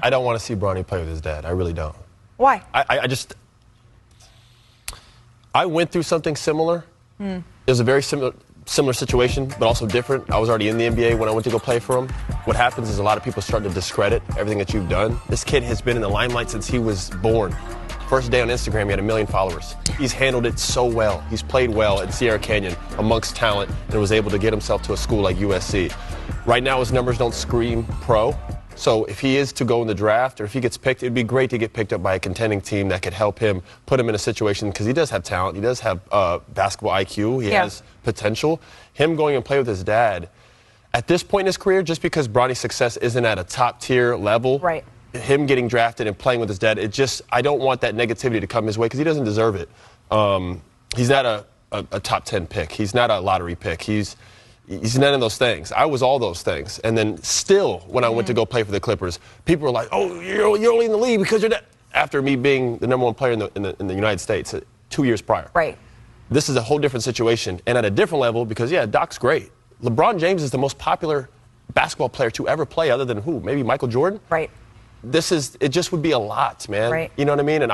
I don't want to see Bronny play with his dad. I really don't. Why? I went through something similar. It was a very similar situation, but also different. I was already in the NBA when I went to go play for him. What happens is a lot of people start to discredit everything that you've done. This kid has been in the limelight since he was born. First day on Instagram, he had 1 million followers. He's handled it so well. He's played well in Sierra Canyon amongst talent and was able to get himself to a school like USC. Right now, his numbers don't scream pro. So if he is to go in the draft or if he gets picked, it'd be great to get picked up by a contending team that could help him, put him in a situation, because he does have talent. He does have basketball IQ. He has potential. Him going and play with his dad, at this point in his career, just because Bronny's success isn't at a top-tier level, right, him getting drafted and playing with his dad, I don't want that negativity to come his way because he doesn't deserve it. He's not a top 10 pick. He's not a lottery pick. He's none of those things. I was all those things. And then still, when I went to go play for the Clippers, people were like, oh, you're only in the league because you're that. After me being the number one player in the United States 2 years prior. Right. This is a whole different situation and at a different level because, yeah, Doc's great. LeBron James is the most popular basketball player to ever play other than who? Maybe Michael Jordan? Right. It just would be a lot, man. Right. You know what I mean? And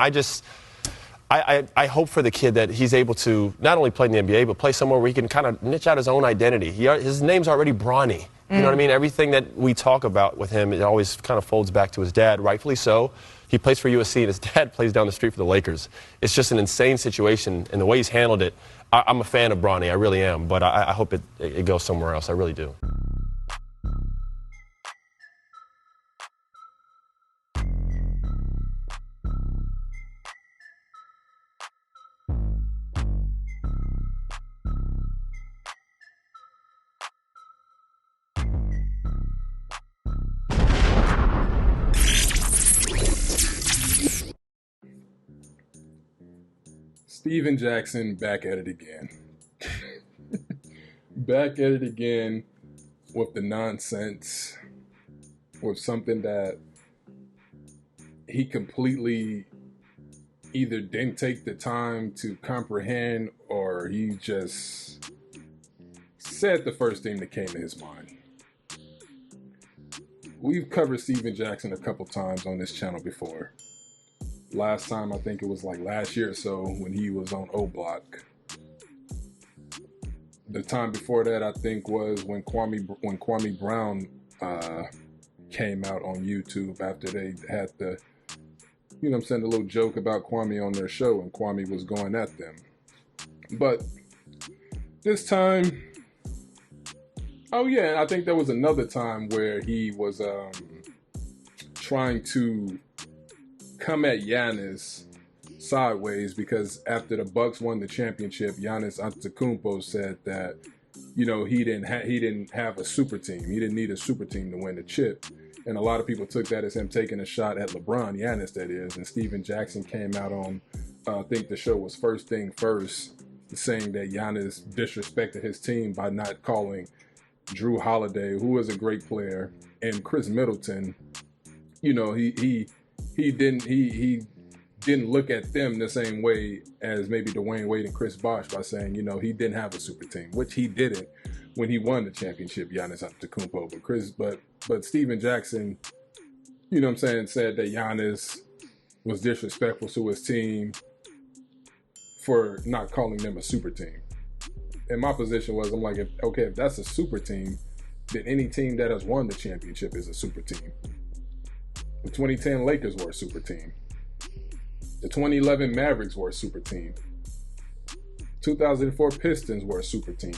I hope for the kid that he's able to not only play in the NBA, but play somewhere where he can kind of niche out his own identity. His name's already Bronny. You know what I mean? Everything that we talk about with him, it always kind of folds back to his dad, rightfully so. He plays for USC, and his dad plays down the street for the Lakers. It's just an insane situation, and the way he's handled it, I'm a fan of Bronny. I really am, but I hope it goes somewhere else. I really do. Steven Jackson back at it again. Back at it again with the nonsense, with something that he completely either didn't take the time to comprehend or he just said the first thing that came to his mind. We've covered Steven Jackson a couple times on this channel before. Last time, I think it was like last year or so when he was on O Block. The time before that, I think, was when Kwame Brown came out on YouTube after they had the, you know what I'm saying, a little joke about Kwame on their show and Kwame was going at them. But this time, oh yeah, I think there was another time where he was trying to come at Giannis sideways because after the Bucks won the championship, Giannis Antetokounmpo said that, you know, he didn't have a super team. He didn't need a super team to win the chip. And a lot of people took that as him taking a shot at LeBron, Giannis that is. And Steven Jackson came out on, I think the show was First Thing First, saying that Giannis disrespected his team by not calling Drew Holiday, who is a great player, and Chris Middleton. You know, he didn't look at them the same way as maybe Dwayne Wade and Chris Bosh by saying, you know, he didn't have a super team, which he didn't when he won the championship, Giannis Antetokounmpo. But Steven Jackson, you know what I'm saying, said that Giannis was disrespectful to his team for not calling them a super team. And my position was, I'm like, if that's a super team, then any team that has won the championship is a super team. The 2010 Lakers were a super team. The 2011 Mavericks were a super team. 2004 Pistons were a super team.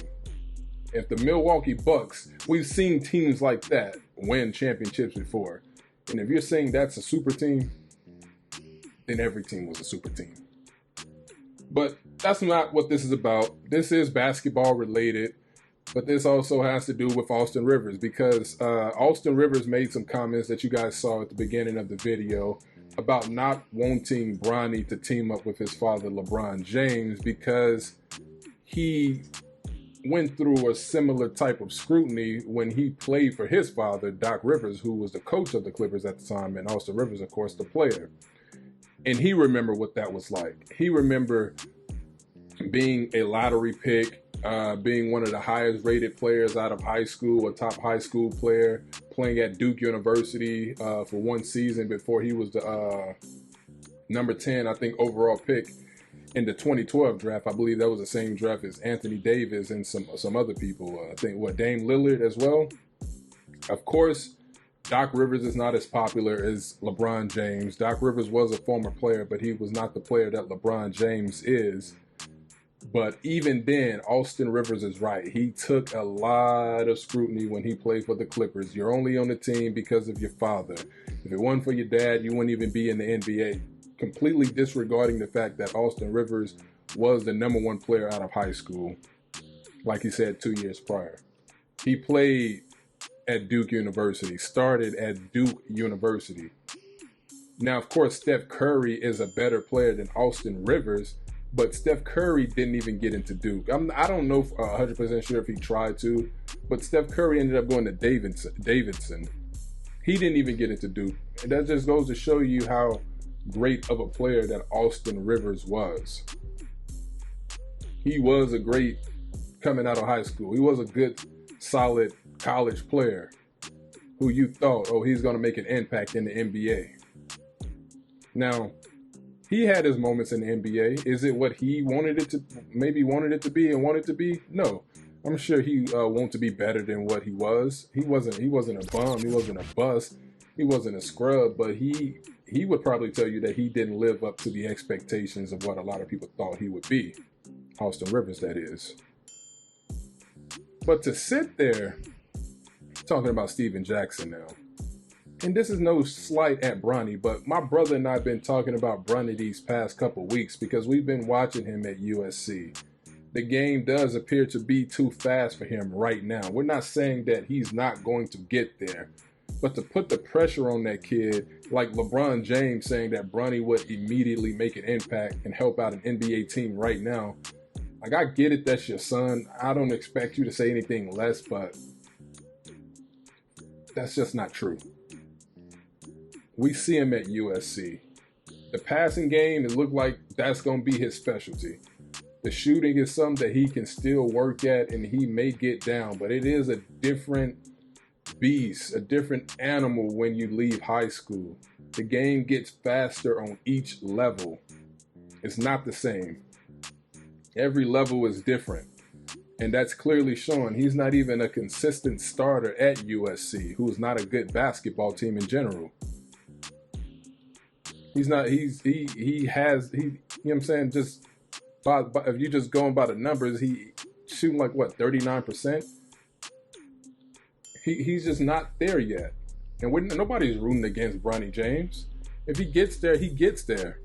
If the Milwaukee Bucks, we've seen teams like that win championships before. And if you're saying that's a super team, then every team was a super team. But that's not what this is about. This is basketball related. But this also has to do with Austin Rivers because Austin Rivers made some comments that you guys saw at the beginning of the video about not wanting Bronny to team up with his father, LeBron James, because he went through a similar type of scrutiny when he played for his father, Doc Rivers, who was the coach of the Clippers at the time, and Austin Rivers, of course, the player. And he remembered what that was like. He remembered being a lottery pick being one of the highest rated players out of high school, a top high school player, playing at Duke University for one season before he was the number 10, I think, overall pick in the 2012 draft. I believe that was the same draft as Anthony Davis and some other people. I think, Dame Lillard as well. Of course, Doc Rivers is not as popular as LeBron James. Doc Rivers was a former player, but he was not the player that LeBron James is. But even then, Austin Rivers is right. He took a lot of scrutiny when he played for the Clippers. You're only on the team because of your father. If it wasn't for your dad, you wouldn't even be in the NBA. Completely disregarding the fact that Austin Rivers was the number 1 player out of high school, like he said 2 years prior. He played at Duke University, started at Duke University. Now, of course, Steph Curry is a better player than Austin Rivers, but Steph Curry didn't even get into Duke. I don't know 100% sure if he tried to, but Steph Curry ended up going to Davidson. He didn't even get into Duke. And that just goes to show you how great of a player that Austin Rivers was. He was a great coming out of high school. He was a good, solid college player who you thought, oh, he's going to make an impact in the NBA. Now, he had his moments in the NBA. Is it what he wanted it to be and wanted to be? No. I'm sure he wanted to be better than what he was. He wasn't a bum. He wasn't a bust. He wasn't a scrub, but he would probably tell you that he didn't live up to the expectations of what a lot of people thought he would be. Austin Rivers, that is. But to sit there talking about Steven Jackson now, and this is no slight at Bronny, but my brother and I have been talking about Bronny these past couple weeks because we've been watching him at USC. The game does appear to be too fast for him right now. We're not saying that he's not going to get there, but to put the pressure on that kid, like LeBron James saying that Bronny would immediately make an impact and help out an NBA team right now, like, I get it, that's your son. I don't expect you to say anything less, but that's just not true. We see him at USC. The passing game, it looked like that's going to be his specialty. The shooting is something that he can still work at and he may get down, but it is a different beast, a different animal when you leave high school. The game gets faster on each level. It's not the same. Every level is different. And that's clearly shown. He's not even a consistent starter at USC, who's not a good basketball team in general. He's not, he you know what I'm saying, just by if you're just going by the numbers, he shooting like what, 39%? He's just not there yet. And nobody's rooting against Bronny James. If he gets there, he gets there.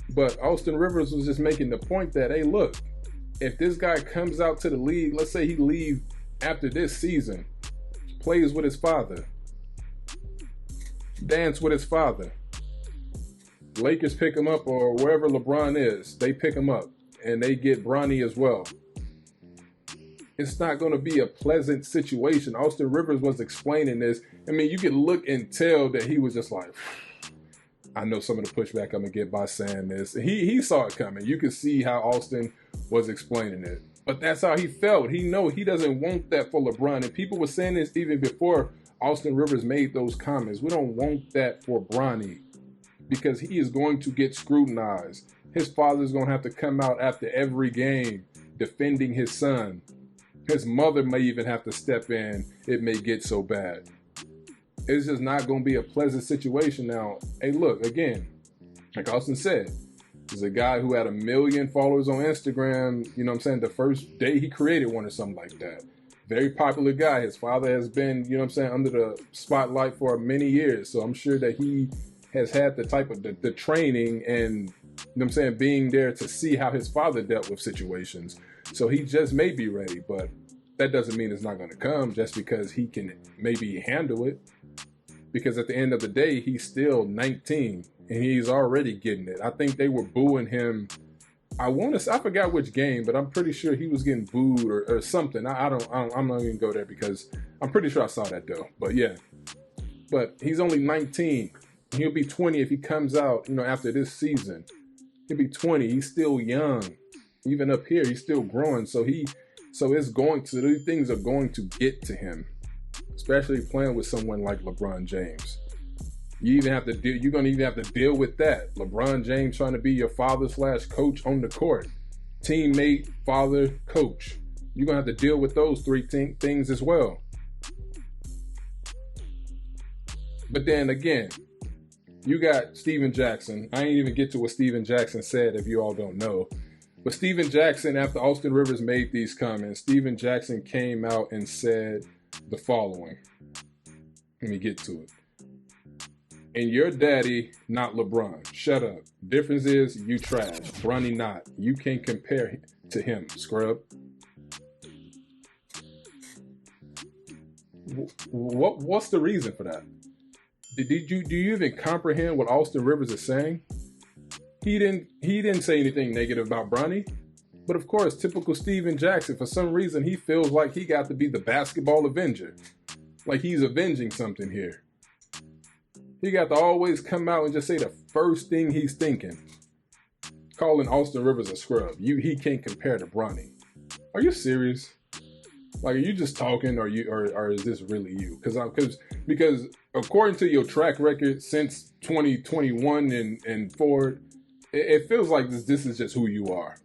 But Austin Rivers was just making the point that, hey, look, if this guy comes out to the league, let's say he leaves after this season, plays with his father, dance with his father, Lakers pick him up, or wherever LeBron is, they pick him up, and they get Bronny as well. It's not going to be a pleasant situation. Austin Rivers was explaining this. I mean, you could look and tell that he was just like, I know some of the pushback I'm going to get by saying this. He saw it coming. You could see how Austin was explaining it. But that's how he felt. He doesn't want that for LeBron. And people were saying this even before Austin Rivers made those comments. We don't want that for Bronny, because he is going to get scrutinized. His father's going to have to come out after every game defending his son. His mother may even have to step in. It may get so bad. It's just not going to be a pleasant situation. Now, hey, look, again, like Austin said, there's a guy who had 1 million followers on Instagram, you know what I'm saying, the first day he created one or something like that. Very popular guy. His father has been, you know what I'm saying, under the spotlight for many years. So I'm sure that he has had the type of the training and, you know what I'm saying, being there to see how his father dealt with situations. So he just may be ready, but that doesn't mean it's not going to come just because he can maybe handle it. Because at the end of the day, he's still 19 and he's already getting it. I think they were booing him. I forgot which game, but I'm pretty sure he was getting booed or something. I'm not even go there because I'm pretty sure I saw that though. But yeah, but he's only 19. He'll be 20 if he comes out, you know, after this season. He'll be 20. He's still young. Even up here, he's still growing. So he So these things are going to get to him, especially playing with someone like LeBron James. You're gonna even have to deal with that. LeBron James trying to be your father/coach on the court, teammate, father, coach. You're gonna have to deal with those three things as well. But then again, you got Steven Jackson. I ain't even get to what Steven Jackson said, if you all don't know. But Steven Jackson, after Austin Rivers made these comments, Steven Jackson came out and said the following. Let me get to it. And your daddy, not LeBron. Shut up. Difference is you trash. Bronny not. You can't compare to him, scrub. What's the reason for that? Do you even comprehend what Austin Rivers is saying? He didn't say anything negative about Bronny. But of course, typical Steven Jackson, for some reason, he feels like he got to be the basketball Avenger. Like he's avenging something here. He got to always come out and just say the first thing he's thinking. Calling Austin Rivers a scrub. He can't compare to Bronny. Are you serious? Like, are you just talking, or is this really you? Because according to your track record since 2021 and forward, it feels like this is just who you are.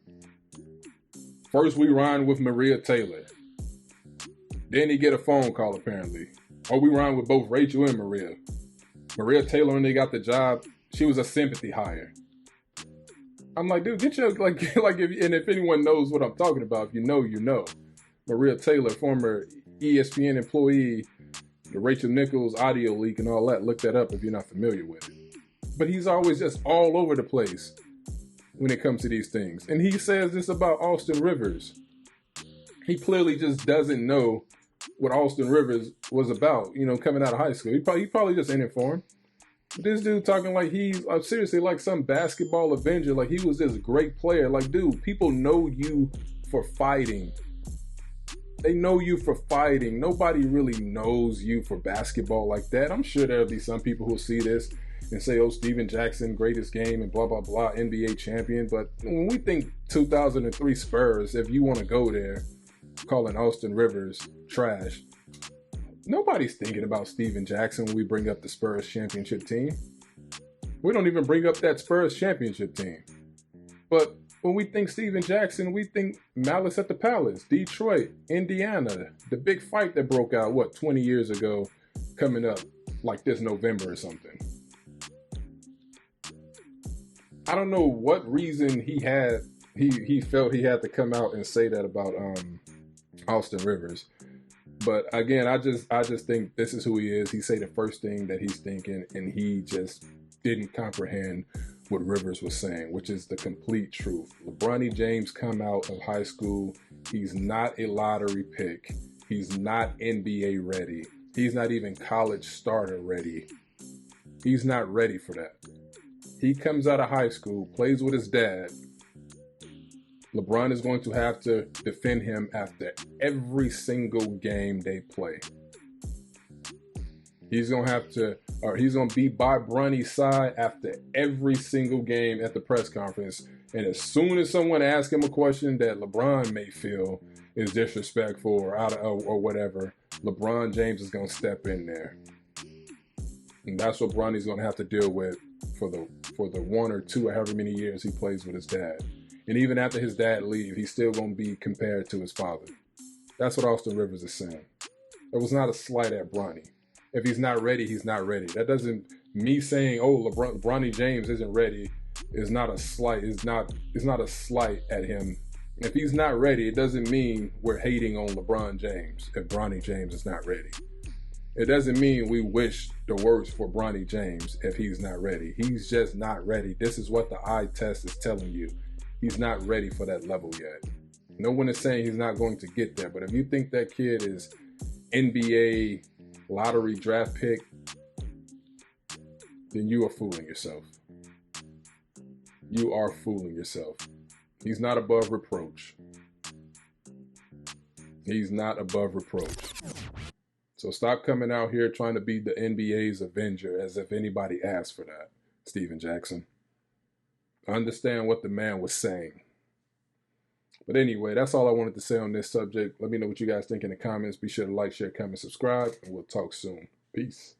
First we rhymed with Maria Taylor. Then he get a phone call apparently. Or we rhymed with both Rachel and Maria. Maria Taylor, when they got the job, she was a sympathy hire. I'm like, dude, get your if anyone knows what I'm talking about, if you know, you know. Maria Taylor, former ESPN employee, the Rachel Nichols audio leak and all that. Look that up if you're not familiar with it. But he's always just all over the place when it comes to these things. And he says this about Austin Rivers. He clearly just doesn't know what Austin Rivers was about, coming out of high school. He probably just ain't informed. This dude talking like he's seriously like some basketball Avenger, like he was this great player. Like, dude, people know you for fighting. They know you for fighting. Nobody really knows you for basketball like that. I'm sure there'll be some people who'll see this and say, oh, Steven Jackson, greatest game and blah, blah, blah, NBA champion. But when we think 2003 Spurs, if you want to go there, calling Austin Rivers trash, nobody's thinking about Steven Jackson when we bring up the Spurs championship team. We don't even bring up that Spurs championship team. But when we think Steven Jackson, we think Malice at the Palace, Detroit, Indiana, the big fight that broke out, 20 years ago, coming up like this November or something. I don't know what reason he felt he had to come out and say that about Austin Rivers. But again, I just think this is who he is. He say the first thing that he's thinking, and he just didn't comprehend what Rivers was saying, which is the complete truth. Bronny James come out of high school. He's not a lottery pick. He's not NBA ready. He's not even college starter ready. He's not ready for that. He comes out of high school, plays with his dad. LeBron is going to have to defend him after every single game they play. He's going to be by Bronny's side after every single game at the press conference. And as soon as someone asks him a question that LeBron may feel is disrespectful or whatever, LeBron James is going to step in there. And that's what Bronny's going to have to deal with for the 1 or 2 or however many years he plays with his dad. And even after his dad leave, he's still going to be compared to his father. That's what Austin Rivers is saying. It was not a slight at Bronny. If he's not ready, he's not ready. That doesn't, me saying, oh, Bronny James isn't ready is not a slight. It's not a slight at him. If he's not ready, it doesn't mean we're hating on LeBron James if Bronny James is not ready. It doesn't mean we wish the worst for Bronny James if he's not ready. He's just not ready. This is what the eye test is telling you. He's not ready for that level yet. No one is saying he's not going to get there, but if you think that kid is NBA lottery draft pick, then you are fooling yourself. You are fooling yourself. He's not above reproach. He's not above reproach. So stop coming out here trying to be the NBA's Avenger as if anybody asked for that, Steven Jackson. Understand what the man was saying. But anyway, that's all I wanted to say on this subject. Let me know what you guys think in the comments. Be sure to like, share, comment, subscribe, and we'll talk soon. Peace.